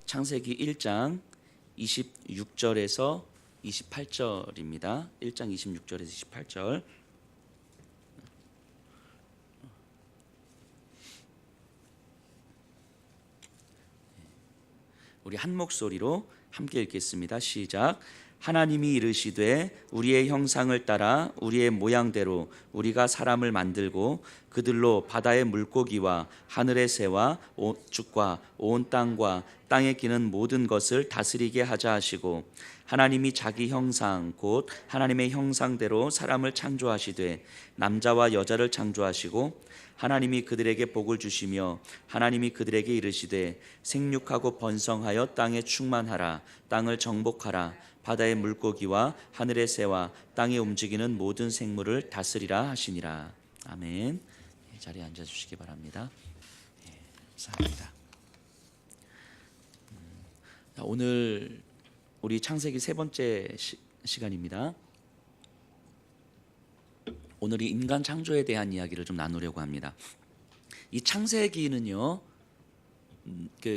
창세기 1장 26절에서 28절입니다. 1장 26절에서 28절. 우리 한 목소리로 함께 읽겠습니다. 시작. 하나님이 이르시되 우리의 형상을 따라 우리의 모양대로 우리가 사람을 만들고 그들로 바다의 물고기와 하늘의 새와 죽과 온 땅과 땅에 기는 모든 것을 다스리게 하자 하시고, 하나님이 자기 형상 곧 하나님의 형상대로 사람을 창조하시되 남자와 여자를 창조하시고, 하나님이 그들에게 복을 주시며 하나님이 그들에게 이르시되 생육하고 번성하여 땅에 충만하라, 땅을 정복하라, 바다의 물고기와 하늘의 새와 땅에 움직이는 모든 생물을 다스리라 하시니라. 아멘. 자리에 앉아주시기 바랍니다. 감사합니다. 오늘 우리 창세기 세 번째 시간입니다. 오늘 이 인간 창조에 대한 이야기를 좀 나누려고 합니다. 이 창세기는요,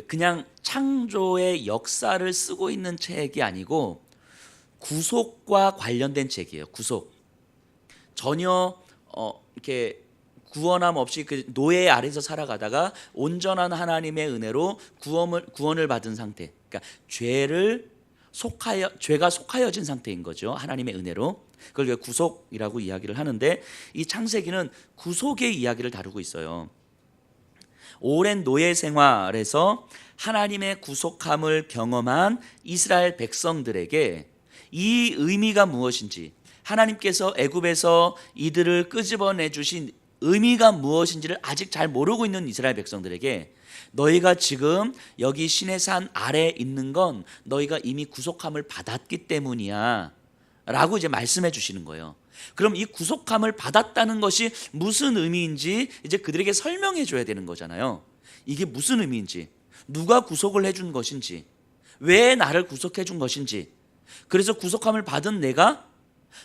그냥 창조의 역사를 쓰고 있는 책이 아니고 구속과 관련된 책이에요. 구속. 전혀 이렇게 구원함 없이 그 노예 아래서 살아가다가 온전한 하나님의 은혜로 구원을 받은 상태. 그러니까 죄가 속하여진 상태인 거죠. 하나님의 은혜로. 그걸 구속이라고 이야기를 하는데, 이 창세기는 구속의 이야기를 다루고 있어요. 오랜 노예 생활에서 하나님의 구속함을 경험한 이스라엘 백성들에게 이 의미가 무엇인지, 하나님께서 애굽에서 이들을 끄집어내 주신 의미가 무엇인지를 아직 잘 모르고 있는 이스라엘 백성들에게, 너희가 지금 여기 시내산 아래에 있는 건 너희가 이미 구속함을 받았기 때문이야 라고 이제 말씀해 주시는 거예요. 그럼 이 구속함을 받았다는 것이 무슨 의미인지 이제 그들에게 설명해 줘야 되는 거잖아요. 이게 무슨 의미인지, 누가 구속을 해준 것인지, 왜 나를 구속해 준 것인지, 그래서 구속함을 받은 내가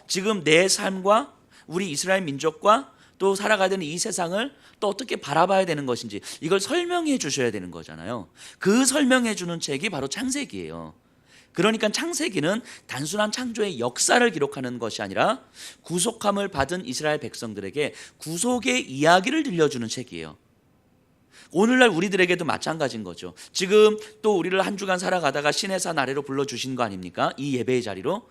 지금 내 삶과 우리 이스라엘 민족과 또 살아가야 되는 이 세상을 또 어떻게 바라봐야 되는 것인지, 이걸 설명해 주셔야 되는 거잖아요. 그 설명해 주는 책이 바로 창세기예요. 그러니까 창세기는 단순한 창조의 역사를 기록하는 것이 아니라 구속함을 받은 이스라엘 백성들에게 구속의 이야기를 들려주는 책이에요. 오늘날 우리들에게도 마찬가지인 거죠. 지금 또 우리를 한 주간 살아가다가 시내산 아래로 불러주신 거 아닙니까? 이 예배의 자리로.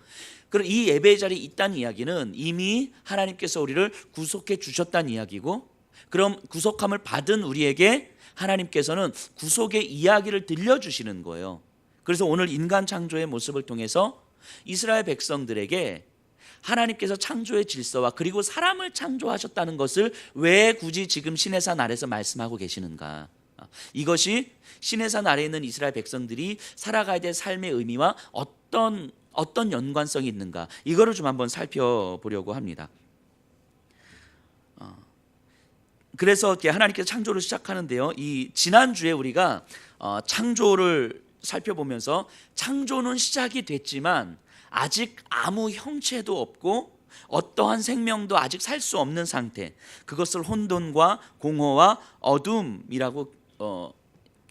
그럼 이 예배의 자리에 있다는 이야기는 이미 하나님께서 우리를 구속해 주셨다는 이야기고, 그럼 구속함을 받은 우리에게 하나님께서는 구속의 이야기를 들려주시는 거예요. 그래서 오늘 인간 창조의 모습을 통해서 이스라엘 백성들에게 하나님께서 창조의 질서와 그리고 사람을 창조하셨다는 것을 왜 굳이 지금 시내산 아래서 말씀하고 계시는가, 이것이 시내산 아래에 있는 이스라엘 백성들이 살아가야 될 삶의 의미와 어떤 연관성이 있는가, 이거를 좀 한번 살펴보려고 합니다. 그래서 하나님께서 창조를 시작하는데요, 이 지난주에 우리가 창조를 살펴보면서 창조는 시작이 됐지만 아직 아무 형체도 없고 어떠한 생명도 아직 살 수 없는 상태, 그것을 혼돈과 공허와 어둠이라고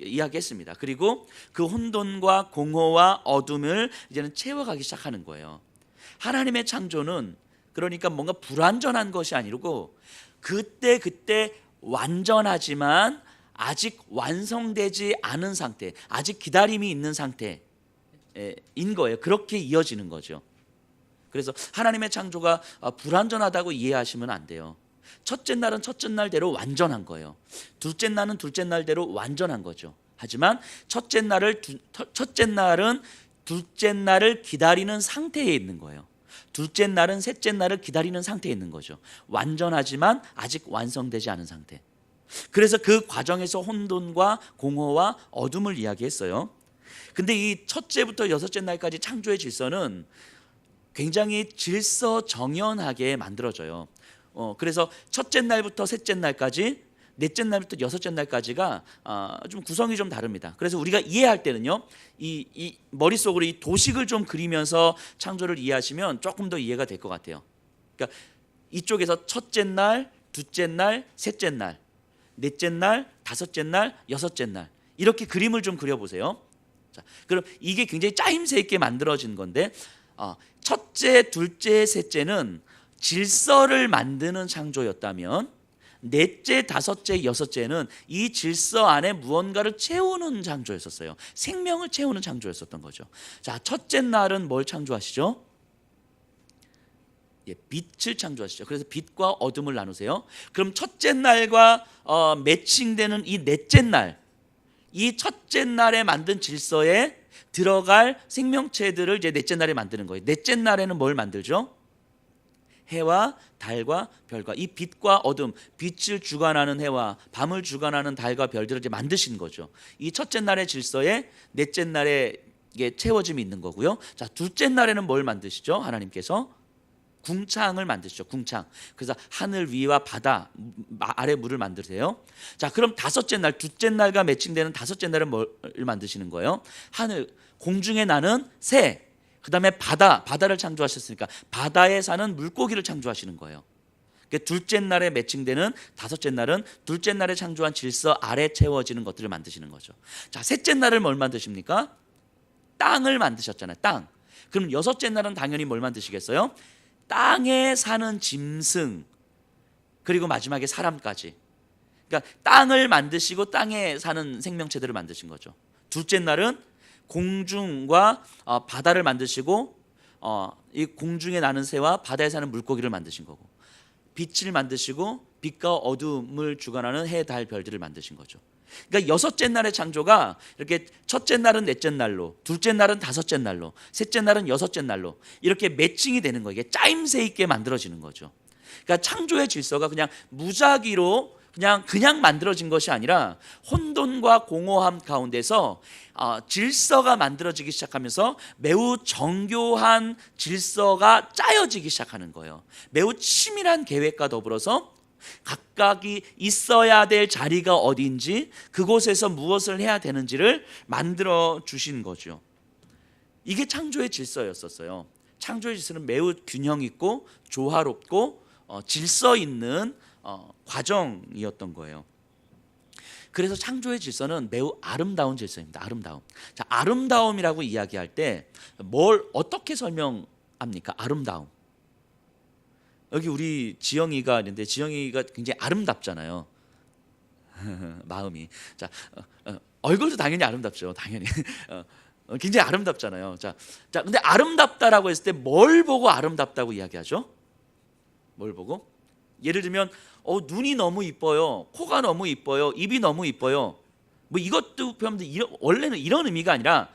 이야기했습니다. 그리고 그 혼돈과 공허와 어둠을 이제는 채워가기 시작하는 거예요. 하나님의 창조는 그러니까 뭔가 불완전한 것이 아니고 그때 완전하지만 아직 완성되지 않은 상태, 아직 기다림이 있는 상태인 거예요. 그렇게 이어지는 거죠. 그래서 하나님의 창조가 불완전하다고 이해하시면 안 돼요. 첫째 날은 첫째 날대로 완전한 거예요. 둘째 날은 둘째 날대로 완전한 거죠. 하지만 첫째 날은 둘째 날을 기다리는 상태에 있는 거예요. 둘째 날은 셋째 날을 기다리는 상태에 있는 거죠. 완전하지만 아직 완성되지 않은 상태. 그래서 그 과정에서 혼돈과 공허와 어둠을 이야기했어요. 근데 이 첫째부터 여섯째 날까지 창조의 질서는 굉장히 질서정연하게 만들어져요. 그래서 첫째 날부터 셋째 날까지, 넷째 날부터 여섯째 날까지가 좀 구성이 좀 다릅니다. 그래서 우리가 이해할 때는요, 이 머릿속으로 이 도식을 좀 그리면서 창조를 이해하시면 조금 더 이해가 될 것 같아요. 그러니까 이쪽에서 첫째 날, 둘째 날, 셋째 날, 넷째 날, 다섯째 날, 여섯째 날, 이렇게 그림을 좀 그려보세요. 자, 그럼 이게 굉장히 짜임새 있게 만들어진 건데 첫째, 둘째, 셋째는 질서를 만드는 창조였다면 넷째, 다섯째, 여섯째는 이 질서 안에 무언가를 채우는 창조였었어요. 생명을 채우는 창조였었던 거죠. 자, 첫째 날은 뭘 창조하시죠? 빛을 창조하시죠. 그래서 빛과 어둠을 나누세요. 그럼 첫째 날과 매칭되는 이 넷째 날, 이 첫째 날에 만든 질서에 들어갈 생명체들을 이제 넷째 날에 만드는 거예요. 넷째 날에는 뭘 만들죠? 해와 달과 별과 이 빛과 어둠, 빛을 주관하는 해와 밤을 주관하는 달과 별들을 이제 만드신 거죠. 이 첫째 날의 질서에 넷째 날에 이게 채워짐이 있는 거고요. 자, 둘째 날에는 뭘 만드시죠? 하나님께서 궁창을 만드시죠. 궁창. 그래서 하늘 위와 바다 아래 물을 만드세요. 자, 그럼 다섯째 날, 둘째 날과 매칭되는 다섯째 날은 뭘 만드시는 거예요? 하늘, 공중에 나는 새. 그 다음에 바다를 창조하셨으니까 바다에 사는 물고기를 창조하시는 거예요. 그러니까 둘째 날에 매칭되는 다섯째 날은 둘째 날에 창조한 질서 아래 채워지는 것들을 만드시는 거죠. 자, 셋째 날을 뭘 만드십니까? 땅을 만드셨잖아요. 땅. 그럼 여섯째 날은 당연히 뭘 만드시겠어요? 땅에 사는 짐승, 그리고 마지막에 사람까지. 그러니까 땅을 만드시고 땅에 사는 생명체들을 만드신 거죠. 둘째 날은 공중과 바다를 만드시고 이 공중에 나는 새와 바다에 사는 물고기를 만드신 거고, 빛을 만드시고 빛과 어둠을 주관하는 해, 달, 별들을 만드신 거죠. 그러니까 여섯째 날의 창조가 이렇게 첫째 날은 넷째 날로, 둘째 날은 다섯째 날로, 셋째 날은 여섯째 날로 이렇게 매칭이 되는 거예요. 이게 짜임새 있게 만들어지는 거죠. 그러니까 창조의 질서가 그냥 무작위로 그냥 만들어진 것이 아니라 혼돈과 공허함 가운데서 질서가 만들어지기 시작하면서 매우 정교한 질서가 짜여지기 시작하는 거예요. 매우 치밀한 계획과 더불어서 각각이 있어야 될 자리가 어디인지, 그곳에서 무엇을 해야 되는지를 만들어 주신 거죠. 이게 창조의 질서였었어요. 창조의 질서는 매우 균형 있고 조화롭고 질서 있는 과정이었던 거예요. 그래서 창조의 질서는 매우 아름다운 질서입니다. 아름다움. 자, 아름다움이라고 이야기할 때 뭘 어떻게 설명합니까? 아름다움. 여기 우리 지영이가 있는데 지영이가 굉장히 아름답잖아요. 마음이. 자, 얼굴도 당연히 아름답죠. 당연히. 굉장히 아름답잖아요. 자, 근데 아름답다라고 했을 때 뭘 보고 아름답다고 이야기하죠? 뭘 보고? 예를 들면 눈이 너무 이뻐요. 코가 너무 이뻐요. 입이 너무 이뻐요. 뭐 이것도 원래는 이런 의미가 아니라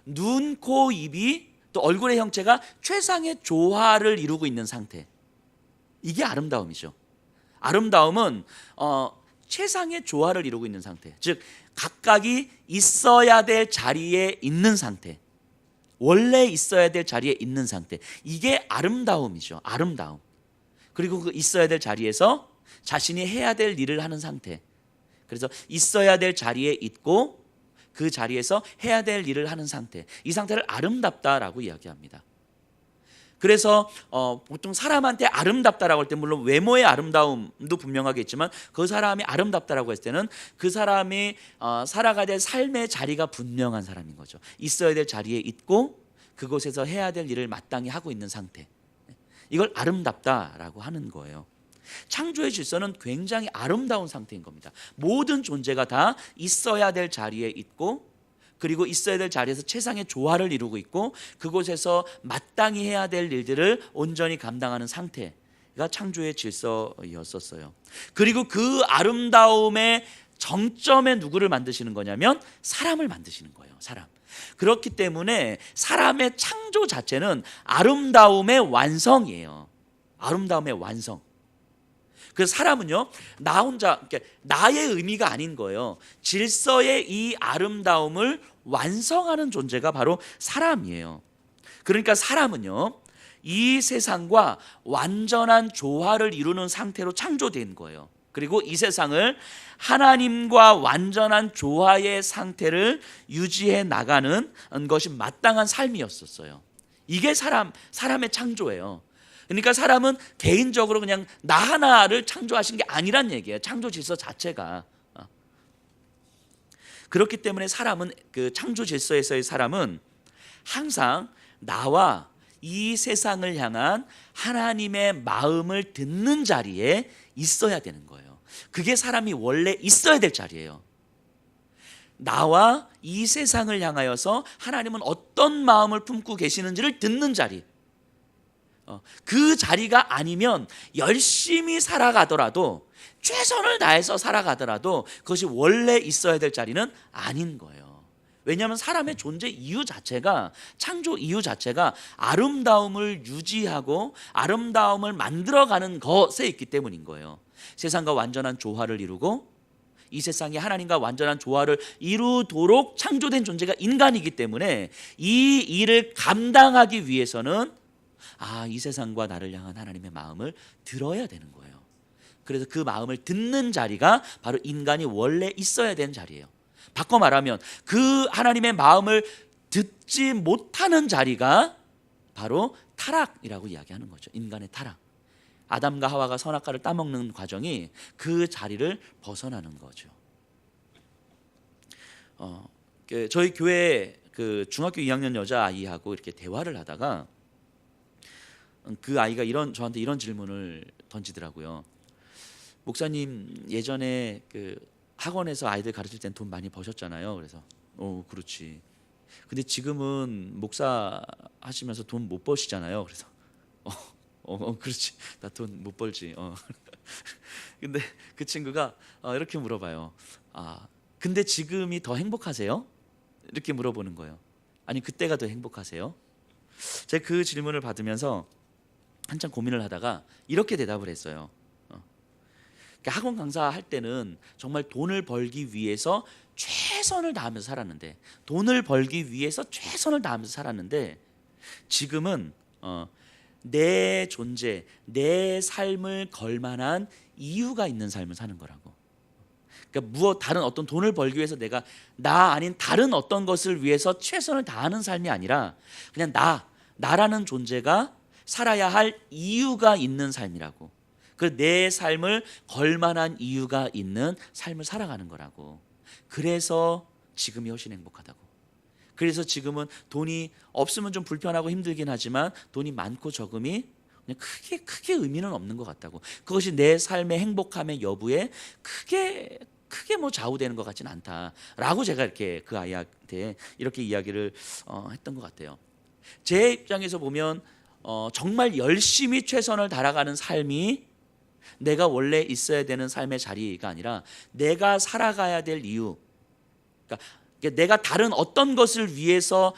눈, 코, 입이 또 얼굴의 형체가 최상의 조화를 이루고 있는 상태. 이게 아름다움이죠. 아름다움은 최상의 조화를 이루고 있는 상태. 즉 각각이 있어야 될 자리에 있는 상태. 원래 있어야 될 자리에 있는 상태. 이게 아름다움이죠. 아름다움. 그리고 그 있어야 될 자리에서 자신이 해야 될 일을 하는 상태. 그래서 있어야 될 자리에 있고 그 자리에서 해야 될 일을 하는 상태. 이 상태를 아름답다라고 이야기합니다. 그래서 보통 사람한테 아름답다라고 할 때 물론 외모의 아름다움도 분명하게 있지만 그 사람이 아름답다라고 했을 때는 그 사람이 살아가야 될 삶의 자리가 분명한 사람인 거죠. 있어야 될 자리에 있고 그곳에서 해야 될 일을 마땅히 하고 있는 상태. 이걸 아름답다라고 하는 거예요. 창조의 질서는 굉장히 아름다운 상태인 겁니다. 모든 존재가 다 있어야 될 자리에 있고 그리고 있어야 될 자리에서 최상의 조화를 이루고 있고 그곳에서 마땅히 해야 될 일들을 온전히 감당하는 상태가 창조의 질서였었어요. 그리고 그 아름다움의 정점에 누구를 만드시는 거냐면 사람을 만드시는 거예요. 사람. 그렇기 때문에 사람의 창조 자체는 아름다움의 완성이에요. 아름다움의 완성. 그래서 사람은요, 나 혼자, 나의 의미가 아닌 거예요. 질서의 이 아름다움을 완성하는 존재가 바로 사람이에요. 그러니까 사람은요, 이 세상과 완전한 조화를 이루는 상태로 창조된 거예요. 그리고 이 세상을 하나님과 완전한 조화의 상태를 유지해 나가는 것이 마땅한 삶이었었어요. 이게 사람의 창조예요. 그러니까 사람은 개인적으로 그냥 나 하나를 창조하신 게 아니란 얘기예요. 창조 질서 자체가. 그렇기 때문에 사람은 그 창조 질서에서의 사람은 항상 나와 이 세상을 향한 하나님의 마음을 듣는 자리에 있어야 되는 거예요. 그게 사람이 원래 있어야 될 자리예요. 나와 이 세상을 향하여서 하나님은 어떤 마음을 품고 계시는지를 듣는 자리. 그 자리가 아니면 열심히 살아가더라도, 최선을 다해서 살아가더라도 그것이 원래 있어야 될 자리는 아닌 거예요. 왜냐하면 사람의 존재 이유 자체가, 창조 이유 자체가 아름다움을 유지하고 아름다움을 만들어가는 것에 있기 때문인 거예요. 세상과 완전한 조화를 이루고 이 세상이 하나님과 완전한 조화를 이루도록 창조된 존재가 인간이기 때문에 이 일을 감당하기 위해서는 이 세상과 나를 향한 하나님의 마음을 들어야 되는 거예요. 그래서 그 마음을 듣는 자리가 바로 인간이 원래 있어야 되는 자리예요. 바꿔 말하면 그 하나님의 마음을 듣지 못하는 자리가 바로 타락이라고 이야기하는 거죠. 인간의 타락. 아담과 하와가 선악과를 따먹는 과정이 그 자리를 벗어나는 거죠. 저희 교회 그 중학교 2학년 여자 아이하고 이렇게 대화를 하다가 그 아이가 저한테 이런 질문을 던지더라고요. 목사님, 예전에 그 학원에서 아이들 가르칠 땐 돈 많이 버셨잖아요. 그래서 그렇지. 근데 지금은 목사 하시면서 돈 못 버시잖아요. 그래서 그렇지. 나 돈 못 벌지. 근데 그 친구가 이렇게 물어봐요. 근데 지금이 더 행복하세요? 이렇게 물어보는 거예요. 아니, 그때가 더 행복하세요? 제가 그 질문을 받으면서 한참 고민을 하다가 이렇게 대답을 했어요. 학원 강사할 때는 정말 돈을 벌기 위해서 최선을 다하면서 살았는데, 지금은 내 존재, 내 삶을 걸만한 이유가 있는 삶을 사는 거라고. 그러니까 다른 어떤 돈을 벌기 위해서 내가 나 아닌 다른 어떤 것을 위해서 최선을 다하는 삶이 아니라 그냥 나라는 존재가 살아야 할 이유가 있는 삶이라고. 내 삶을 걸만한 이유가 있는 삶을 살아가는 거라고. 그래서 지금이 훨씬 행복하다고. 그래서 지금은 돈이 없으면 좀 불편하고 힘들긴 하지만 돈이 많고 적음이 그냥 크게 의미는 없는 것 같다고. 그것이 내 삶의 행복함의 여부에 크게 뭐 좌우되는 것 같지는 않다라고 제가 이렇게 그 아이한테 이렇게 이야기를 했던 것 같아요. 제 입장에서 보면 정말 열심히 최선을 다해가는 삶이 내가 원래 있어야 되는 삶의 자리가 아니라 내가 살아가야 될 이유, 그러니까 내가 다른 어떤 것을 위해서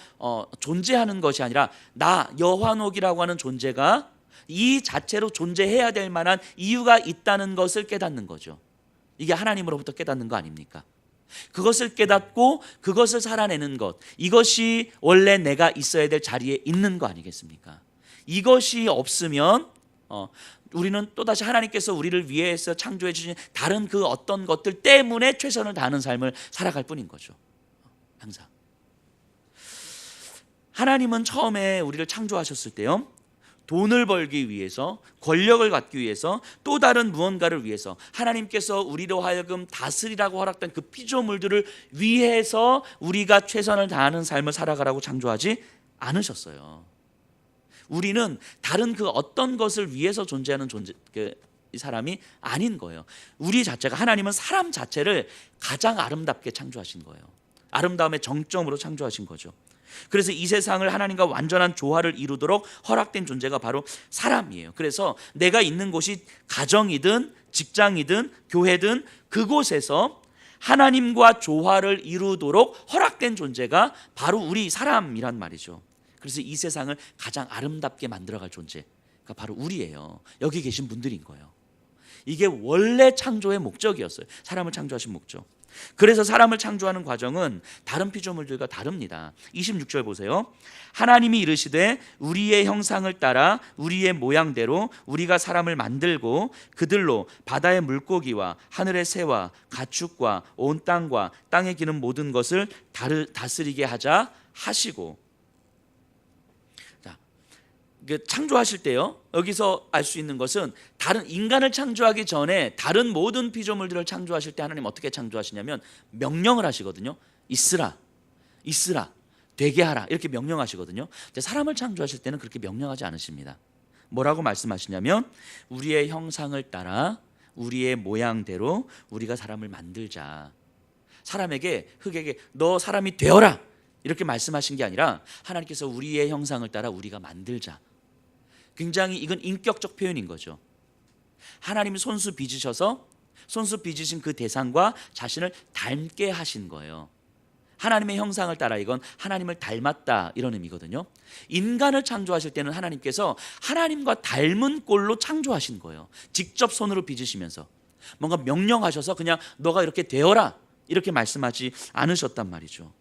존재하는 것이 아니라 나 여환옥이라고 하는 존재가 이 자체로 존재해야 될 만한 이유가 있다는 것을 깨닫는 거죠. 이게 하나님으로부터 깨닫는 거 아닙니까? 그것을 깨닫고 그것을 살아내는 것, 이것이 원래 내가 있어야 될 자리에 있는 거 아니겠습니까? 이것이 없으면 우리는 또다시 하나님께서 우리를 위해서 창조해 주신 다른 그 어떤 것들 때문에 최선을 다하는 삶을 살아갈 뿐인 거죠. 항상 하나님은 처음에 우리를 창조하셨을 때요, 돈을 벌기 위해서, 권력을 갖기 위해서, 또 다른 무언가를 위해서 하나님께서 우리로 하여금 다스리라고 허락된 그 피조물들을 위해서 우리가 최선을 다하는 삶을 살아가라고 창조하지 않으셨어요. 우리는 다른 그 어떤 것을 위해서 존재하는 이 사람이 아닌 거예요. 우리 자체가, 하나님은 사람 자체를 가장 아름답게 창조하신 거예요. 아름다움의 정점으로 창조하신 거죠. 그래서 이 세상을 하나님과 완전한 조화를 이루도록 허락된 존재가 바로 사람이에요. 그래서 내가 있는 곳이 가정이든 직장이든 교회든 그곳에서 하나님과 조화를 이루도록 허락된 존재가 바로 우리 사람이란 말이죠. 그래서 이 세상을 가장 아름답게 만들어갈 존재가 바로 우리예요. 여기 계신 분들인 거예요. 이게 원래 창조의 목적이었어요. 사람을 창조하신 목적. 그래서 사람을 창조하는 과정은 다른 피조물들과 다릅니다. 26절 보세요. 하나님이 이르시되 우리의 형상을 따라 우리의 모양대로 우리가 사람을 만들고 그들로 바다의 물고기와 하늘의 새와 가축과 온 땅과 땅에 기는 모든 것을 다스리게 하자 하시고. 창조하실 때요, 여기서 알 수 있는 것은 다른 인간을 창조하기 전에 다른 모든 피조물들을 창조하실 때 하나님 어떻게 창조하시냐면 명령을 하시거든요. 있으라, 있으라, 되게 하라, 이렇게 명령하시거든요. 근데 사람을 창조하실 때는 그렇게 명령하지 않으십니다. 뭐라고 말씀하시냐면 우리의 형상을 따라 우리의 모양대로 우리가 사람을 만들자. 사람에게, 흙에게 너 사람이 되어라 이렇게 말씀하신 게 아니라 하나님께서 우리의 형상을 따라 우리가 만들자. 굉장히 이건 인격적 표현인 거죠. 하나님이 손수 빚으셔서 손수 빚으신 그 대상과 자신을 닮게 하신 거예요. 하나님의 형상을 따라, 이건 하나님을 닮았다 이런 의미거든요. 인간을 창조하실 때는 하나님께서 하나님과 닮은 꼴로 창조하신 거예요. 직접 손으로 빚으시면서 뭔가 명령하셔서 그냥 너가 이렇게 되어라 이렇게 말씀하지 않으셨단 말이죠.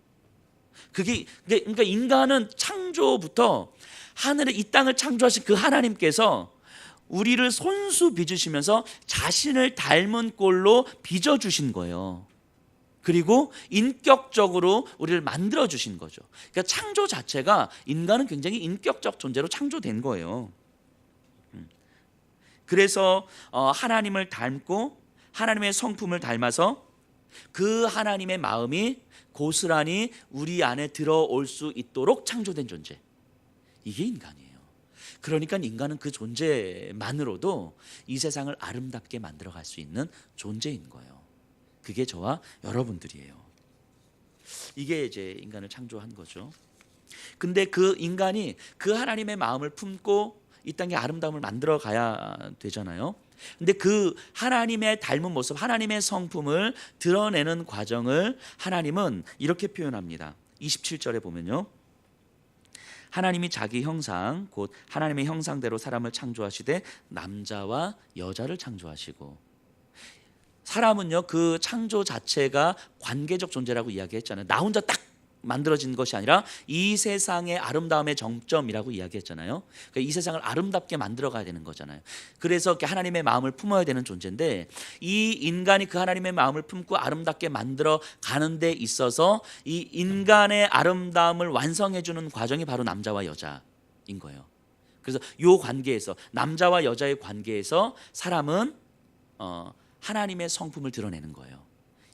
그러니까 인간은 창조부터 하늘에 이 땅을 창조하신 그 하나님께서 우리를 손수 빚으시면서 자신을 닮은 꼴로 빚어주신 거예요. 그리고 인격적으로 우리를 만들어 주신 거죠. 그러니까 창조 자체가, 인간은 굉장히 인격적 존재로 창조된 거예요. 그래서 하나님을 닮고 하나님의 성품을 닮아서 그 하나님의 마음이 고스란히 우리 안에 들어올 수 있도록 창조된 존재, 이게 인간이에요. 그러니까 인간은 그 존재만으로도 이 세상을 아름답게 만들어갈 수 있는 존재인 거예요. 그게 저와 여러분들이에요. 이게 이제 인간을 창조한 거죠. 근데 그 인간이 그 하나님의 마음을 품고 이 땅에 아름다움을 만들어 가야 되잖아요. 근데 그 하나님의 닮은 모습, 하나님의 성품을 드러내는 과정을 하나님은 이렇게 표현합니다. 27절에 보면요, 하나님이 자기 형상 곧 하나님의 형상대로 사람을 창조하시되 남자와 여자를 창조하시고. 사람은요, 그 창조 자체가 관계적 존재라고 이야기했잖아요. 나 혼자 딱 만들어진 것이 아니라 이 세상의 아름다움의 정점이라고 이야기했잖아요. 그러니까 이 세상을 아름답게 만들어 가야 되는 거잖아요. 그래서 하나님의 마음을 품어야 되는 존재인데, 이 인간이 그 하나님의 마음을 품고 아름답게 만들어 가는 데 있어서 이 인간의 아름다움을 완성해 주는 과정이 바로 남자와 여자인 거예요. 그래서 이 관계에서, 남자와 여자의 관계에서 사람은 하나님의 성품을 드러내는 거예요.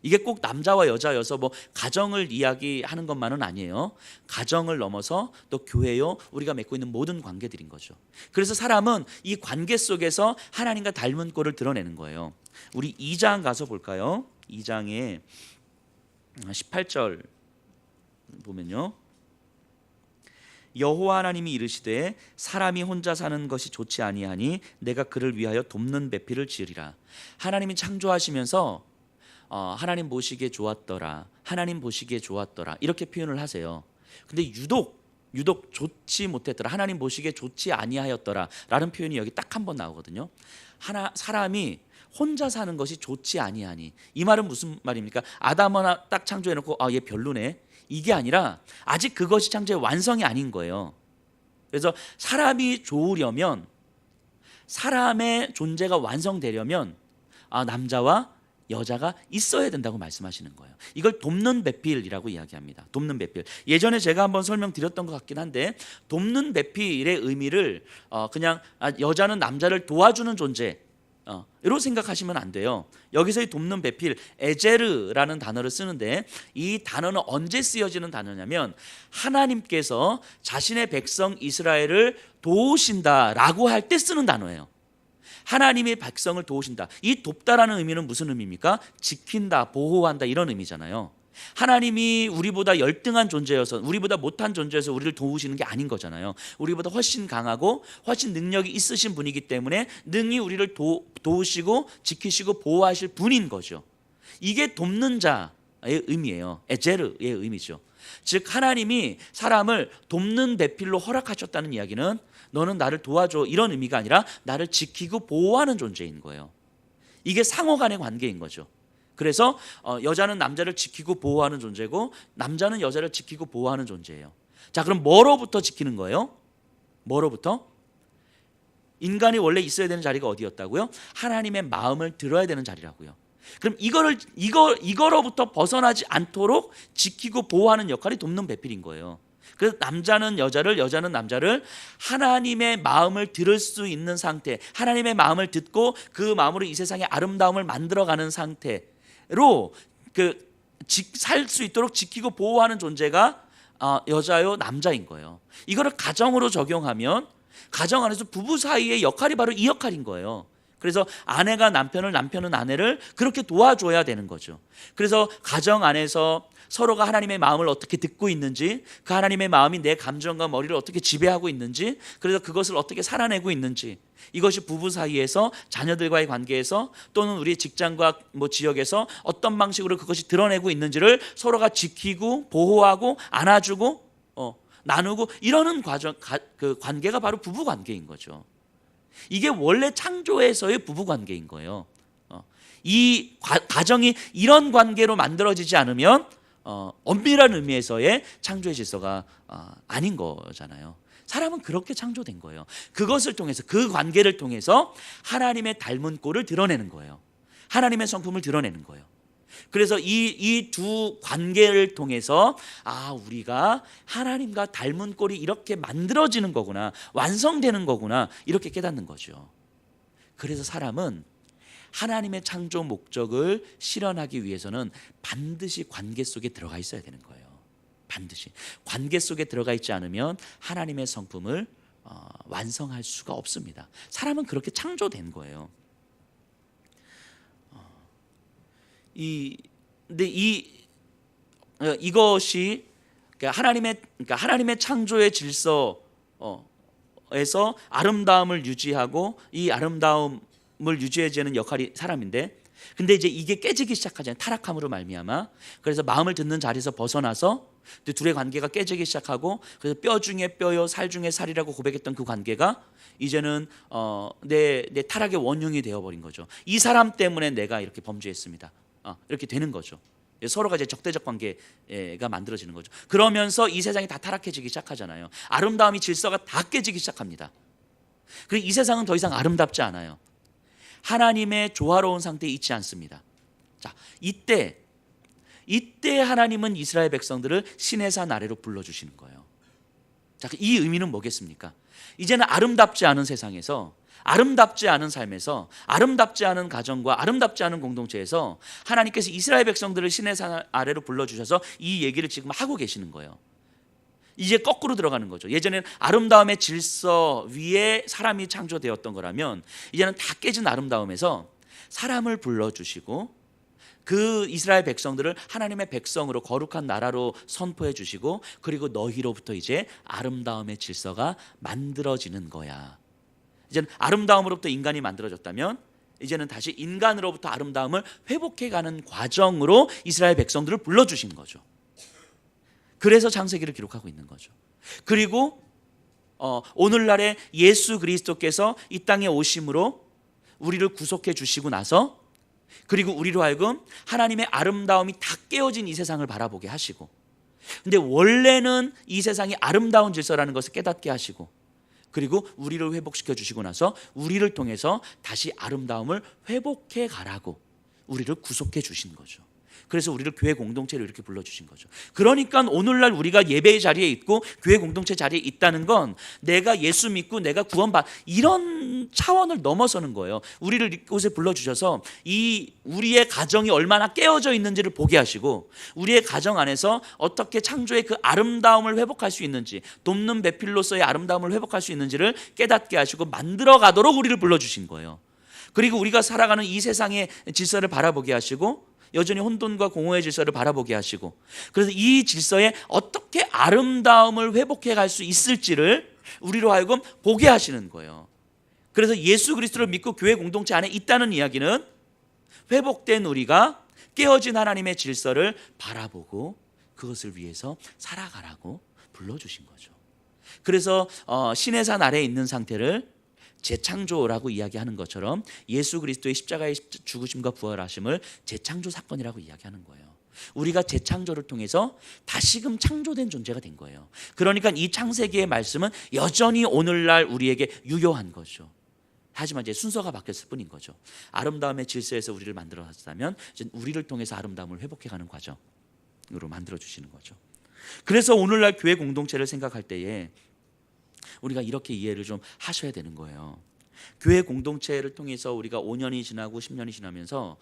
이게 꼭 남자와 여자여서 뭐 가정을 이야기하는 것만은 아니에요. 가정을 넘어서 또 교회요, 우리가 맺고 있는 모든 관계들인 거죠. 그래서 사람은 이 관계 속에서 하나님과 닮은 꼴을 드러내는 거예요. 우리 2장 가서 볼까요? 2장에 18절 보면요, 여호와 하나님이 이르시되 사람이 혼자 사는 것이 좋지 아니하니 내가 그를 위하여 돕는 배필을 지으리라. 하나님이 창조하시면서 하나님 보시기에 좋았더라, 하나님 보시기에 좋았더라 이렇게 표현을 하세요. 근데 유독 좋지 못했더라, 하나님 보시기에 좋지 아니하였더라 라는 표현이 여기 딱 한 번 나오거든요. 사람이 혼자 사는 것이 좋지 아니하니, 이 말은 무슨 말입니까? 아담 하나 딱 창조해놓고 얘 별로네, 이게 아니라 아직 그것이 창조의 완성이 아닌 거예요. 그래서 사람이 좋으려면, 사람의 존재가 완성되려면 남자와 여자가 있어야 된다고 말씀하시는 거예요. 이걸 돕는 배필이라고 이야기합니다. 돕는 배필. 예전에 제가 한번 설명드렸던 것 같긴 한데, 돕는 배필의 의미를 그냥 여자는 남자를 도와주는 존재 이렇게 생각하시면 안 돼요. 여기서의 돕는 배필, 에제르라는 단어를 쓰는데, 이 단어는 언제 쓰여지는 단어냐면 하나님께서 자신의 백성 이스라엘을 도우신다라고 할 때 쓰는 단어예요. 하나님의 백성을 도우신다. 이 돕다라는 의미는 무슨 의미입니까? 지킨다, 보호한다 이런 의미잖아요. 하나님이 우리보다 열등한 존재여서, 우리보다 못한 존재여서 우리를 도우시는 게 아닌 거잖아요. 우리보다 훨씬 강하고 훨씬 능력이 있으신 분이기 때문에 능히 우리를 도우시고 지키시고 보호하실 분인 거죠. 이게 돕는 자의 의미예요. 에제르의 의미죠. 즉 하나님이 사람을 돕는 배필로 허락하셨다는 이야기는 너는 나를 도와줘 이런 의미가 아니라 나를 지키고 보호하는 존재인 거예요. 이게 상호 간의 관계인 거죠. 그래서 여자는 남자를 지키고 보호하는 존재고 남자는 여자를 지키고 보호하는 존재예요. 자, 그럼 뭐로부터 지키는 거예요? 뭐로부터? 인간이 원래 있어야 되는 자리가 어디였다고요? 하나님의 마음을 들어야 되는 자리라고요. 그럼 이거로부터 벗어나지 않도록 지키고 보호하는 역할이 돕는 배필인 거예요. 그래서 남자는 여자를, 여자는 남자를 하나님의 마음을 들을 수 있는 상태, 하나님의 마음을 듣고 그 마음으로 이 세상의 아름다움을 만들어가는 상태로 살 수 있도록 지키고 보호하는 존재가 여자요 남자인 거예요. 이거를 가정으로 적용하면 가정 안에서 부부 사이의 역할이 바로 이 역할인 거예요. 그래서 아내가 남편을, 남편은 아내를 그렇게 도와줘야 되는 거죠. 그래서 가정 안에서 서로가 하나님의 마음을 어떻게 듣고 있는지, 그 하나님의 마음이 내 감정과 머리를 어떻게 지배하고 있는지, 그래서 그것을 어떻게 살아내고 있는지, 이것이 부부 사이에서, 자녀들과의 관계에서, 또는 우리 직장과 지역에서 어떤 방식으로 그것이 드러내고 있는지를 서로가 지키고 보호하고 안아주고 나누고 이러는 과정, 그 관계가 바로 부부 관계인 거죠. 이게 원래 창조에서의 부부 관계인 거예요. 이 가정이 이런 관계로 만들어지지 않으면 엄밀한 의미에서의 창조의 질서가 아닌 거잖아요. 사람은 그렇게 창조된 거예요. 그것을 통해서, 그 관계를 통해서 하나님의 닮은 꼴을 드러내는 거예요. 하나님의 성품을 드러내는 거예요. 그래서 이 두 관계를 통해서 우리가 하나님과 닮은 꼴이 이렇게 만들어지는 거구나, 완성되는 거구나, 이렇게 깨닫는 거죠. 그래서 사람은 하나님의 창조 목적을 실현하기 위해서는 반드시 관계 속에 들어가 있어야 되는 거예요. 반드시 관계 속에 들어가 있지 않으면 하나님의 성품을 완성할 수가 없습니다. 사람은 그렇게 창조된 거예요. 근데 이것이 하나님의 창조의 질서에서 아름다움을 유지하고 이 아름다움을 유지해주는 역할이 사람인데, 근데 이제 이게 깨지기 시작하잖아요. 타락함으로 말미암아. 그래서 마음을 듣는 자리에서 벗어나서 둘의 관계가 깨지기 시작하고, 그래서 뼈 중에 뼈요 살 중에 살이라고 고백했던 그 관계가 이제는 내 타락의 원흉이 되어버린 거죠. 이 사람 때문에 내가 이렇게 범죄했습니다. 이렇게 되는 거죠. 서로가 이제 적대적 관계가 만들어지는 거죠. 그러면서 이 세상이 다 타락해지기 시작하잖아요. 아름다움이, 질서가 다 깨지기 시작합니다. 그리고 이 세상은 더 이상 아름답지 않아요. 하나님의 조화로운 상태에 있지 않습니다. 자, 이때 하나님은 이스라엘 백성들을 시내산 아래로 불러주시는 거예요. 자, 이 의미는 뭐겠습니까? 이제는 아름답지 않은 세상에서, 아름답지 않은 삶에서, 아름답지 않은 가정과 아름답지 않은 공동체에서 하나님께서 이스라엘 백성들을 시내산 아래로 불러주셔서 이 얘기를 지금 하고 계시는 거예요. 이제 거꾸로 들어가는 거죠. 예전에는 아름다움의 질서 위에 사람이 창조되었던 거라면, 이제는 다 깨진 아름다움에서 사람을 불러주시고 그 이스라엘 백성들을 하나님의 백성으로, 거룩한 나라로 선포해 주시고, 그리고 너희로부터 이제 아름다움의 질서가 만들어지는 거야. 이제는 아름다움으로부터 인간이 만들어졌다면 이제는 다시 인간으로부터 아름다움을 회복해가는 과정으로 이스라엘 백성들을 불러주신 거죠. 그래서 창세기를 기록하고 있는 거죠. 그리고 오늘날에 예수 그리스도께서 이 땅에 오심으로 우리를 구속해 주시고 나서, 그리고 우리로 하여금 하나님의 아름다움이 다 깨어진 이 세상을 바라보게 하시고, 근데 원래는 이 세상이 아름다운 질서라는 것을 깨닫게 하시고, 그리고 우리를 회복시켜 주시고 나서 우리를 통해서 다시 아름다움을 회복해 가라고 우리를 구속해 주신 거죠. 그래서 우리를 교회 공동체로 이렇게 불러주신 거죠. 그러니까 오늘날 우리가 예배의 자리에 있고 교회 공동체 자리에 있다는 건 내가 예수 믿고 내가 구원받, 이런 차원을 넘어서는 거예요. 우리를 이곳에 불러주셔서 이 우리의 가정이 얼마나 깨어져 있는지를 보게 하시고, 우리의 가정 안에서 어떻게 창조의 그 아름다움을 회복할 수 있는지, 돕는 배필로서의 아름다움을 회복할 수 있는지를 깨닫게 하시고 만들어 가도록 우리를 불러주신 거예요. 그리고 우리가 살아가는 이 세상의 질서를 바라보게 하시고, 여전히 혼돈과 공허의 질서를 바라보게 하시고, 그래서 이 질서에 어떻게 아름다움을 회복해 갈 수 있을지를 우리로 하여금 보게 하시는 거예요. 그래서 예수 그리스도를 믿고 교회 공동체 안에 있다는 이야기는 회복된 우리가 깨어진 하나님의 질서를 바라보고 그것을 위해서 살아가라고 불러주신 거죠. 그래서 시내산 아래에 있는 상태를 재창조라고 이야기하는 것처럼 예수 그리스도의 십자가의 죽으심과 부활하심을 재창조 사건이라고 이야기하는 거예요. 우리가 재창조를 통해서 다시금 창조된 존재가 된 거예요. 그러니까 이 창세기의 말씀은 여전히 오늘날 우리에게 유효한 거죠. 하지만 이제 순서가 바뀌었을 뿐인 거죠. 아름다움의 질서에서 우리를 만들었다면 이제 우리를 통해서 아름다움을 회복해가는 과정으로 만들어 주시는 거죠. 그래서 오늘날 교회 공동체를 생각할 때에 우리가 이렇게 이해를 좀 하셔야 되는 거예요. 교회 공동체를 통해서 우리가 5년이 지나고 10년이 지나면서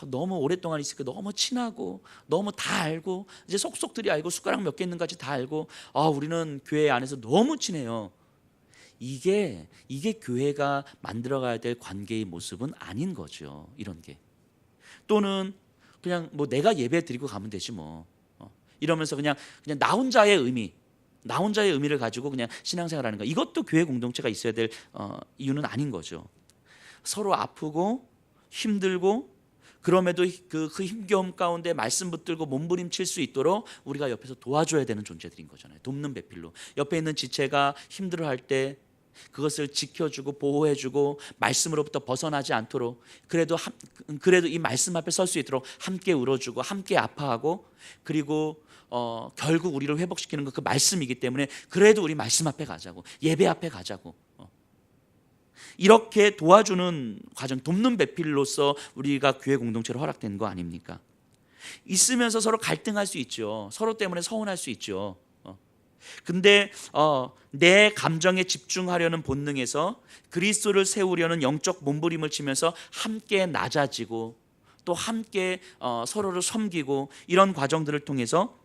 너무 오랫동안 있으니까 너무 친하고 너무 다 알고 이제 속속들이 알고 숟가락 몇 개 있는가지 다 알고 우리는 교회 안에서 너무 친해요. 이게 교회가 만들어가야 될 관계의 모습은 아닌 거죠. 이런 게. 또는 그냥 뭐 내가 예배 드리고 가면 되지 뭐. 이러면서 그냥 나 혼자의 의미를 가지고 그냥 신앙생활하는 거. 이것도 교회 공동체가 있어야 될 이유는 아닌 거죠. 서로 아프고 힘들고 그럼에도 그 힘겨움 가운데 말씀 붙들고 몸부림칠 수 있도록 우리가 옆에서 도와줘야 되는 존재들인 거잖아요. 돕는 배필로. 옆에 있는 지체가 힘들어할 때 그것을 지켜주고 보호해주고 말씀으로부터 벗어나지 않도록 그래도 이 말씀 앞에 설 수 있도록 함께 울어주고 함께 아파하고 그리고 결국 우리를 회복시키는 건 그 말씀이기 때문에 그래도 우리 말씀 앞에 가자고 예배 앞에 가자고 이렇게 도와주는 과정, 돕는 배필로서 우리가 교회 공동체로 허락된 거 아닙니까? 있으면서 서로 갈등할 수 있죠. 서로 때문에 서운할 수 있죠. 근데 내 감정에 집중하려는 본능에서 그리스도를 세우려는 영적 몸부림을 치면서 함께 낮아지고 또 함께 서로를 섬기고 이런 과정들을 통해서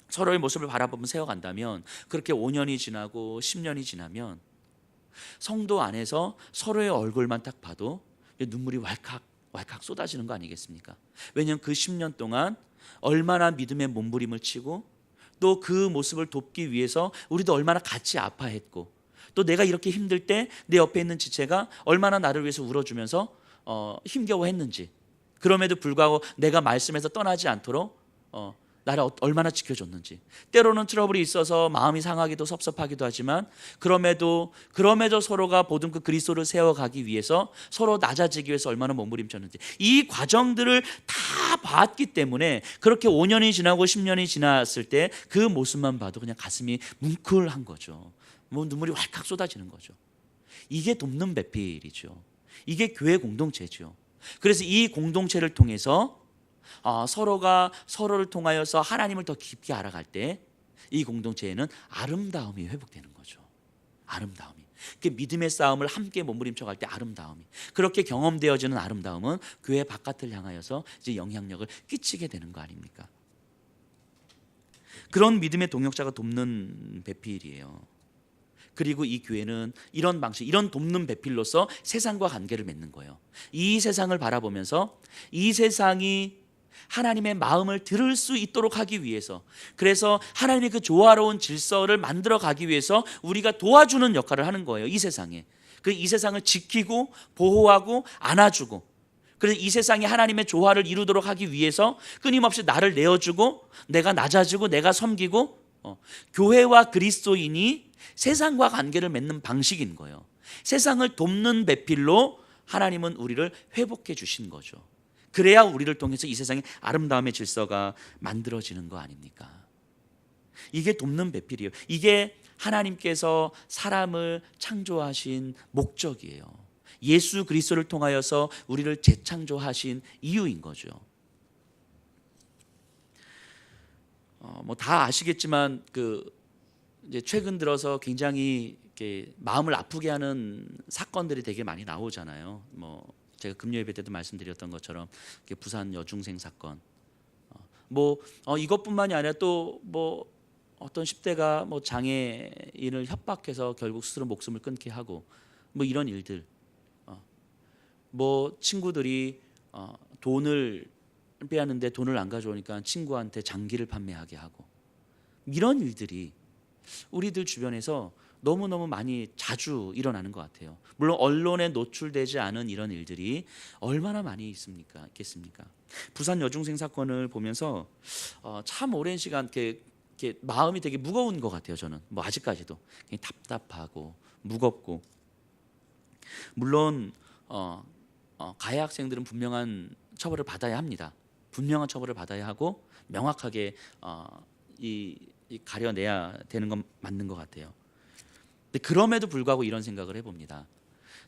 서로의 모습을 바라보면 세워간다면 그렇게 5년이 지나고 10년이 지나면 성도 안에서 서로의 얼굴만 딱 봐도 눈물이 왈칵 쏟아지는 거 아니겠습니까? 왜냐하면 그 10년 동안 얼마나 믿음의 몸부림을 치고 또 그 모습을 돕기 위해서 우리도 얼마나 같이 아파했고 또 내가 이렇게 힘들 때 내 옆에 있는 지체가 얼마나 나를 위해서 울어주면서 힘겨워했는지 그럼에도 불구하고 내가 말씀에서 떠나지 않도록 나를 얼마나 지켜줬는지 때로는 트러블이 있어서 마음이 상하기도 섭섭하기도 하지만 그럼에도 서로가 보던 그 그리스도를 세워가기 위해서 서로 낮아지기 위해서 얼마나 몸부림쳤는지 이 과정들을 다 봤기 때문에 그렇게 5년이 지나고 10년이 지났을 때 그 모습만 봐도 그냥 가슴이 뭉클한 거죠. 뭐 눈물이 왈칵 쏟아지는 거죠. 이게 돕는 배필이죠. 이게 교회 공동체죠. 그래서 이 공동체를 통해서 서로가 서로를 통하여서 하나님을 더 깊게 알아갈 때 이 공동체에는 아름다움이 회복되는 거죠. 아름다움이. 그 믿음의 싸움을 함께 몸부림쳐 갈 때 아름다움이. 그렇게 경험되어지는 아름다움은 교회 바깥을 향하여서 이제 영향력을 끼치게 되는 거 아닙니까? 그런 믿음의 동역자가 돕는 배필이에요. 그리고 이 교회는 이런 방식, 이런 돕는 배필로서 세상과 관계를 맺는 거예요. 이 세상을 바라보면서 이 세상이 하나님의 마음을 들을 수 있도록 하기 위해서 그래서 하나님의 그 조화로운 질서를 만들어 가기 위해서 우리가 도와주는 역할을 하는 거예요. 이 세상에. 이 세상을 지키고 보호하고 안아주고 그래서 이 세상이 하나님의 조화를 이루도록 하기 위해서 끊임없이 나를 내어주고 내가 낮아지고 내가 섬기고 교회와 그리스도인이 세상과 관계를 맺는 방식인 거예요. 세상을 돕는 배필로 하나님은 우리를 회복해 주신 거죠. 그래야 우리를 통해서 이 세상에 아름다움의 질서가 만들어지는 거 아닙니까? 이게 돕는 배필이에요. 이게 하나님께서 사람을 창조하신 목적이에요. 예수 그리스도를 통하여서 우리를 재창조하신 이유인 거죠. 뭐 다 아시겠지만 이제 최근 들어서 굉장히 이렇게 마음을 아프게 하는 사건들이 되게 많이 나오잖아요. 뭐 제가 금요 예배 때도 말씀드렸던 것처럼 부산 여중생 사건, 이것뿐만이 아니라 또 뭐 어떤 10대가 뭐 장애인을 협박해서 결국 스스로 목숨을 끊게 하고 뭐 이런 일들, 뭐 친구들이 돈을 빼앗는데 돈을 안 가져오니까 친구한테 장기를 판매하게 하고 이런 일들이 우리들 주변에서 너무너무 많이 자주 일어나는 것 같아요. 물론 언론에 노출되지 않은 이런 일들이 얼마나 많이 있겠습니까? 부산 여중생 사건을 보면서 참 오랜 시간 이렇게 마음이 되게 무거운 것 같아요. 저는 뭐 아직까지도 답답하고 무겁고 물론 가해 학생들은 분명한 처벌을 받아야 합니다. 분명한 처벌을 받아야 하고 명확하게 가려내야 되는 건 맞는 것 같아요. 근데 그럼에도 불구하고 이런 생각을 해봅니다.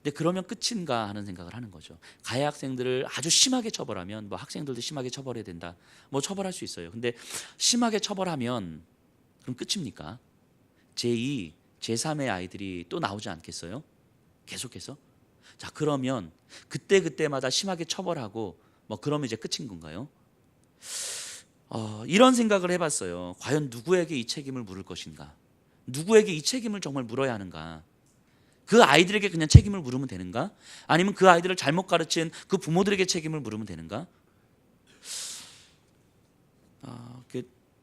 근데 그러면 끝인가 하는 생각을 하는 거죠. 가해 학생들을 아주 심하게 처벌하면 뭐 학생들도 심하게 처벌해야 된다. 뭐 처벌할 수 있어요. 근데 심하게 처벌하면 그럼 끝입니까? 제2, 제3의 아이들이 또 나오지 않겠어요? 계속해서? 자, 그러면 그때마다 심하게 처벌하고 뭐 그러면 이제 끝인 건가요? 이런 생각을 해봤어요. 과연 누구에게 이 책임을 물을 것인가? 누구에게 이 책임을 정말 물어야 하는가? 그 아이들에게 그냥 책임을 물으면 되는가? 아니면 그 아이들을 잘못 가르친 그 부모들에게 책임을 물으면 되는가?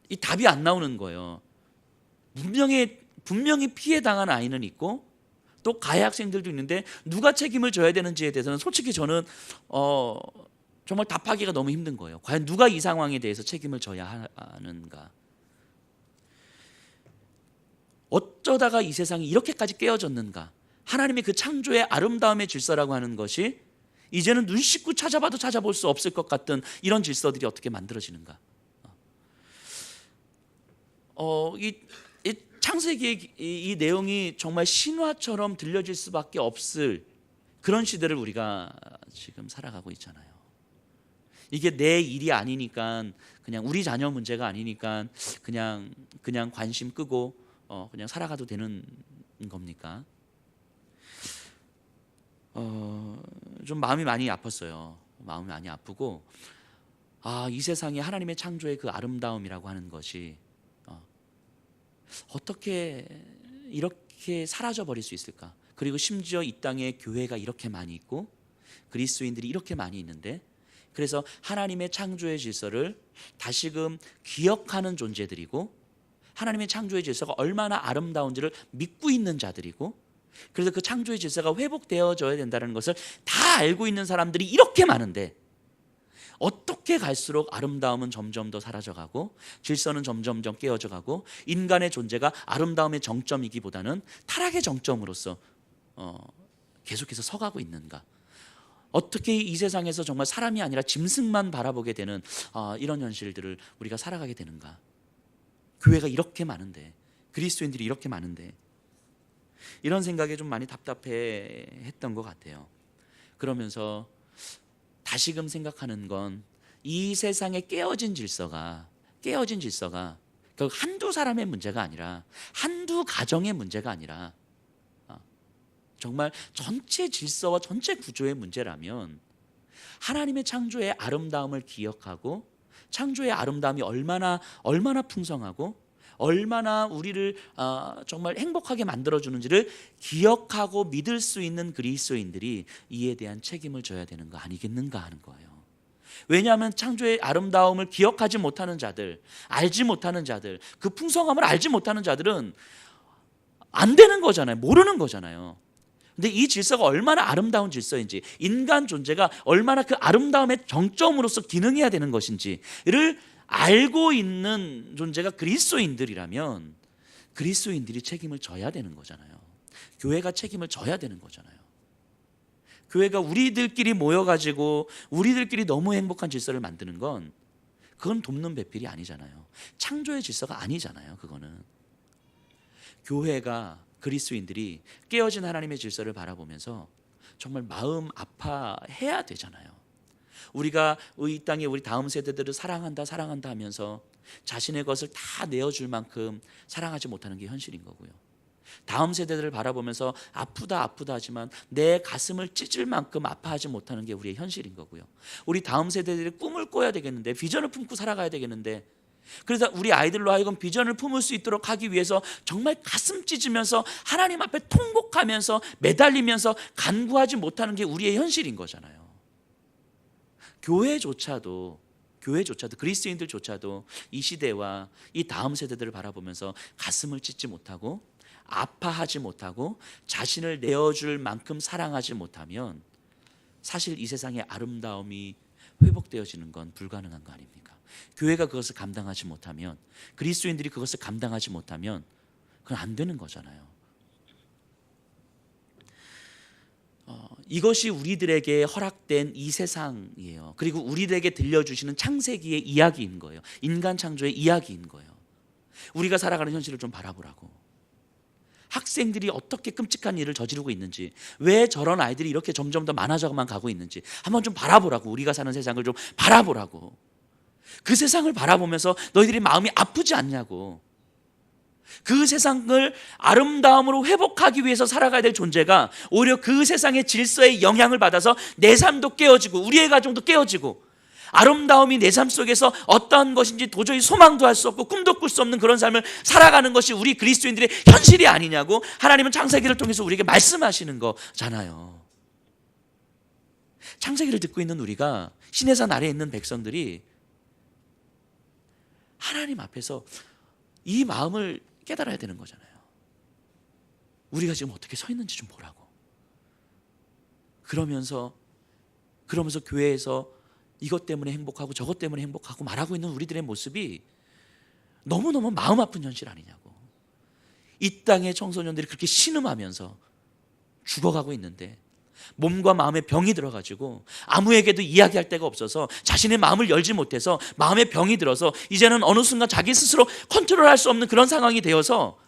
이 답이 안 나오는 거예요. 분명히 피해 당한 아이는 있고 또 가해 학생들도 있는데 누가 책임을 져야 되는지에 대해서는 솔직히 저는 정말 답하기가 너무 힘든 거예요. 과연 누가 이 상황에 대해서 책임을 져야 하는가? 어쩌다가 이 세상이 이렇게까지 깨어졌는가? 하나님의 그 창조의 아름다움의 질서라고 하는 것이 이제는 눈 씻고 찾아봐도 찾아볼 수 없을 것 같은 이런 질서들이 어떻게 만들어지는가? 이 창세기의 이 내용이 정말 신화처럼 들려질 수밖에 없을 그런 시대를 우리가 지금 살아가고 있잖아요. 이게 내 일이 아니니까, 그냥 우리 자녀 문제가 아니니까 그냥 관심 끄고 그냥 살아가도 되는 겁니까? 좀 마음이 많이 아팠어요. 마음이 많이 아프고, 이 세상에 하나님의 창조의 그 아름다움이라고 하는 것이 어떻게 이렇게 사라져 버릴 수 있을까? 그리고 심지어 이 땅에 교회가 이렇게 많이 있고 그리스도인들이 이렇게 많이 있는데, 그래서 하나님의 창조의 질서를 다시금 기억하는 존재들이고 하나님의 창조의 질서가 얼마나 아름다운지를 믿고 있는 자들이고, 그래서 그 창조의 질서가 회복되어져야 된다는 것을 다 알고 있는 사람들이 이렇게 많은데, 어떻게 갈수록 아름다움은 점점 더 사라져가고 질서는 점점점 깨어져가고 인간의 존재가 아름다움의 정점이기보다는 타락의 정점으로서 계속해서 서가고 있는가? 어떻게 이 세상에서 정말 사람이 아니라 짐승만 바라보게 되는 이런 현실들을 우리가 살아가게 되는가? 교회가 이렇게 많은데, 그리스도인들이 이렇게 많은데, 이런 생각에 좀 많이 답답해했던 것 같아요. 그러면서 다시금 생각하는 건 이 세상의 깨어진 질서가 결국 한두 사람의 문제가 아니라 한두 가정의 문제가 아니라 정말 전체 질서와 전체 구조의 문제라면, 하나님의 창조의 아름다움을 기억하고 창조의 아름다움이 얼마나 풍성하고 얼마나 우리를 정말 행복하게 만들어주는지를 기억하고 믿을 수 있는 그리스도인들이 이에 대한 책임을 져야 되는 거 아니겠는가 하는 거예요. 왜냐하면 창조의 아름다움을 기억하지 못하는 자들, 알지 못하는 자들, 그 풍성함을 알지 못하는 자들은 안 되는 거잖아요. 모르는 거잖아요. 근데 이 질서가 얼마나 아름다운 질서인지, 인간 존재가 얼마나 그 아름다움의 정점으로서 기능해야 되는 것인지를 알고 있는 존재가 그리스도인들이라면 그리스도인들이 책임을 져야 되는 거잖아요. 교회가 책임을 져야 되는 거잖아요. 교회가 우리들끼리 모여가지고 우리들끼리 너무 행복한 질서를 만드는 건 그건 돕는 배필이 아니잖아요. 창조의 질서가 아니잖아요. 그거는 교회가, 그리스도인들이 깨어진 하나님의 질서를 바라보면서 정말 마음 아파해야 되잖아요. 우리가 이 땅에 우리 다음 세대들을 사랑한다 하면서 자신의 것을 다 내어줄 만큼 사랑하지 못하는 게 현실인 거고요. 다음 세대들을 바라보면서 아프다 하지만 내 가슴을 찢을 만큼 아파하지 못하는 게 우리의 현실인 거고요. 우리 다음 세대들이 꿈을 꿔야 되겠는데, 비전을 품고 살아가야 되겠는데, 그래서 우리 아이들로 하여금 비전을 품을 수 있도록 하기 위해서 정말 가슴 찢으면서 하나님 앞에 통곡하면서 매달리면서 간구하지 못하는 게 우리의 현실인 거잖아요. 교회조차도 그리스도인들조차도 이 시대와 이 다음 세대들을 바라보면서 가슴을 찢지 못하고 아파하지 못하고 자신을 내어줄 만큼 사랑하지 못하면 사실 이 세상의 아름다움이 회복되어지는 건 불가능한 거 아닙니까? 교회가 그것을 감당하지 못하면, 그리스도인들이 그것을 감당하지 못하면 그건 안 되는 거잖아요. 이것이 우리들에게 허락된 이 세상이에요. 그리고 우리들에게 들려주시는 창세기의 이야기인 거예요. 인간 창조의 이야기인 거예요. 우리가 살아가는 현실을 좀 바라보라고. 학생들이 어떻게 끔찍한 일을 저지르고 있는지, 왜 저런 아이들이 이렇게 점점 더 많아져만 가고 있는지 한번 좀 바라보라고. 우리가 사는 세상을 좀 바라보라고. 그 세상을 바라보면서 너희들이 마음이 아프지 않냐고. 그 세상을 아름다움으로 회복하기 위해서 살아가야 될 존재가 오히려 그 세상의 질서에 영향을 받아서 내 삶도 깨어지고 우리의 가정도 깨어지고, 아름다움이 내 삶 속에서 어떠한 것인지 도저히 소망도 할 수 없고 꿈도 꿀 수 없는 그런 삶을 살아가는 것이 우리 그리스도인들의 현실이 아니냐고 하나님은 창세기를 통해서 우리에게 말씀하시는 거잖아요. 창세기를 듣고 있는 우리가, 시내산 아래에 있는 백성들이 하나님 앞에서 이 마음을 깨달아야 되는 거잖아요. 우리가 지금 어떻게 서 있는지 좀 보라고. 그러면서 교회에서 이것 때문에 행복하고 저것 때문에 행복하고 말하고 있는 우리들의 모습이 너무너무 마음 아픈 현실 아니냐고. 이 땅의 청소년들이 그렇게 신음하면서 죽어가고 있는데 몸과 마음에 병이 들어가지고 아무에게도 이야기할 데가 없어서 자신의 마음을 열지 못해서 마음에 병이 들어서 이제는 어느 순간 자기 스스로 컨트롤할 수 없는 그런 상황이 되어서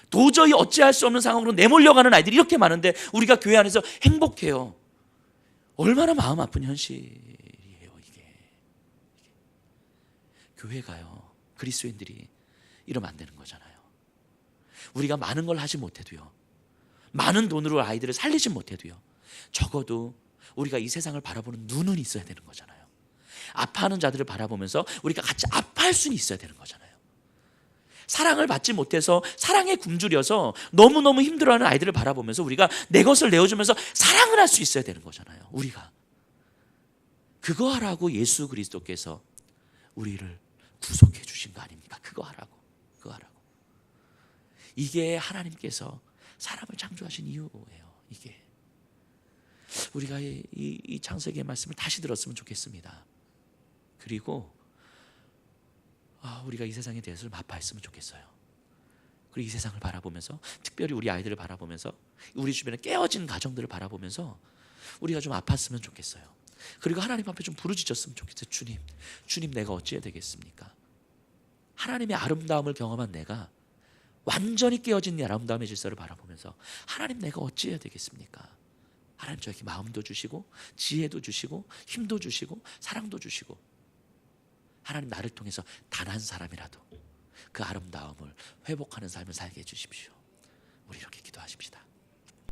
도저히 어찌할 수 없는 상황으로 내몰려가는 아이들이 이렇게 많은데 우리가 교회 안에서 행복해요. 얼마나 마음 아픈 현실이에요 이게. 교회가요, 그리스도인들이 이러면 안 되는 거잖아요. 우리가 많은 걸 하지 못해도요, 많은 돈으로 아이들을 살리지 못해도요, 적어도 우리가 이 세상을 바라보는 눈은 있어야 되는 거잖아요. 아파하는 자들을 바라보면서 우리가 같이 아파할 수는 있어야 되는 거잖아요. 사랑을 받지 못해서 사랑에 굶주려서 너무너무 힘들어하는 아이들을 바라보면서 우리가 내 것을 내어주면서 사랑을 할 수 있어야 되는 거잖아요. 우리가 그거 하라고 예수 그리스도께서 우리를 구속해 주신 거 아닙니까? 그거 하라고. 이게 하나님께서 사람을 창조하신 이유예요. 이게 우리가 이 창세기의 말씀을 다시 들었으면 좋겠습니다. 그리고 우리가 이 세상에 대해서 좀 아파했으면 좋겠어요. 그리고 이 세상을 바라보면서, 특별히 우리 아이들을 바라보면서, 우리 주변에 깨어진 가정들을 바라보면서 우리가 좀 아팠으면 좋겠어요. 그리고 하나님 앞에 좀 부르짖었으면 좋겠어요. 주님 내가 어찌해야 되겠습니까? 하나님의 아름다움을 경험한 내가 완전히 깨어진 이 아름다움의 질서를 바라보면서 하나님 내가 어찌해야 되겠습니까? 하나님 저에게 마음도 주시고 지혜도 주시고 힘도 주시고 사랑도 주시고, 하나님 나를 통해서 단 한 사람이라도 그 아름다움을 회복하는 삶을 살게 해주십시오. 우리 이렇게 기도하십시다.